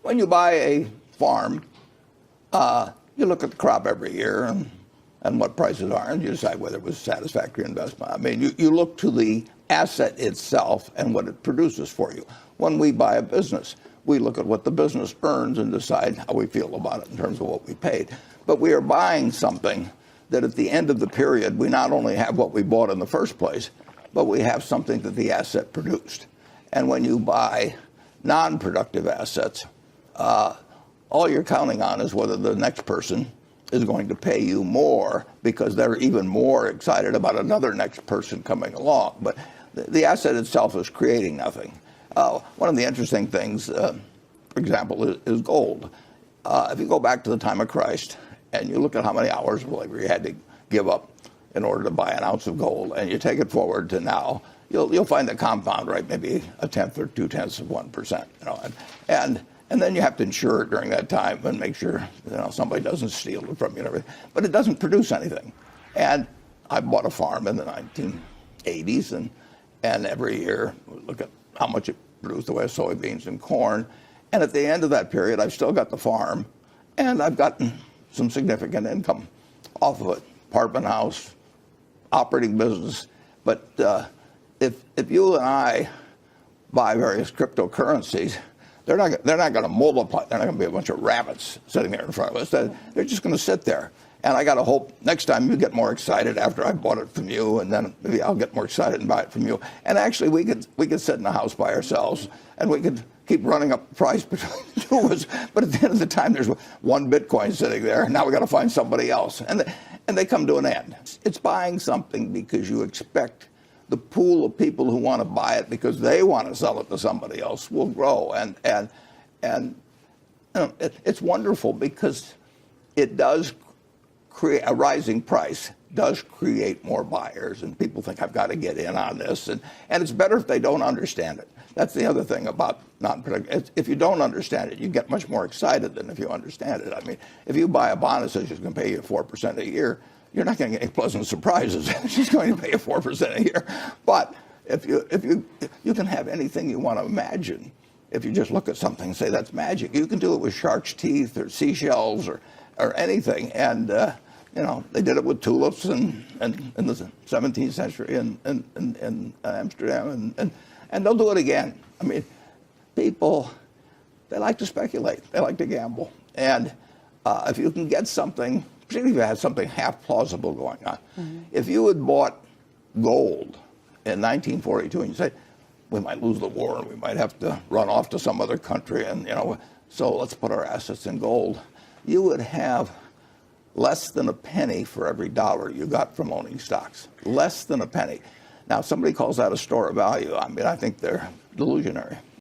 when you buy a farm, you look at the crop every year and what prices are, and you decide whether it was a satisfactory investment. I mean, you look to the asset itself and what it produces for you. When we buy a business, we look at what the business earns and decide how we feel about it in terms of what we paid. But we are buying something that at the end of the period, we not only have what we bought in the first place, but we have something that the asset produced. And when you buy non-productive assets, all you're counting on is whether the next person is going to pay you more because they're even more excited about another next person coming along. But the asset itself is creating nothing. One of the interesting things, for example, is gold. If you go back to the time of Christ and you look at how many hours of labor you had to give up in order to buy an ounce of gold, and you take it forward to now, you'll find the compound rate maybe 1/10 or 2/10 of 1%. And then you have to insure it during that time and make sure somebody doesn't steal it from you and everything. But it doesn't produce anything. And I bought a farm in the 1980s, and every year we look at how much it produced the way of soybeans and corn. And at the end of that period, I've still got the farm, and I've gotten some significant income off of it. Apartment house, operating business. But if you and I buy various cryptocurrencies, they're not going to multiply. They're not going to be a bunch of rabbits sitting there in front of us. They're just going to sit there. And I got to hope next time you get more excited after I bought it from you, and then maybe I'll get more excited and buy it from you. And actually, we could sit in a house by ourselves, and we could keep running up the price between the two of us. But at the end of the time, there's one Bitcoin sitting there, and now we got to find somebody else, and they come to an end. It's buying something because you expect the pool of people who want to buy it because they want to sell it to somebody else will grow, and it's wonderful because it does create a rising price. Does create more buyers, and people think I've got to get in on this, and it's better if they don't understand it. That's the other thing about non-productive. If you don't understand it, you get much more excited than if you understand it. I mean, if you buy a bond that says it's going to pay you 4% a year, you're not going to get any pleasant surprises. She's going to pay you 4% a year. But if you can have anything you want to imagine, if you just look at something and say that's magic, you can do it with shark's teeth or seashells or anything. And they did it with tulips in the 17th century in Amsterdam, and they'll do it again. I mean, people, they like to speculate, they like to gamble, and if you can get something, particularly if you have something half plausible going on. Mm-hmm. If you had bought gold in 1942 and you say, we might lose the war and we might have to run off to some other country, and so let's put our assets in gold, you would have less than a penny for every dollar you got from owning stocks. Less than a penny. Now, if somebody calls that a store of value, I mean, I think they're delusionary.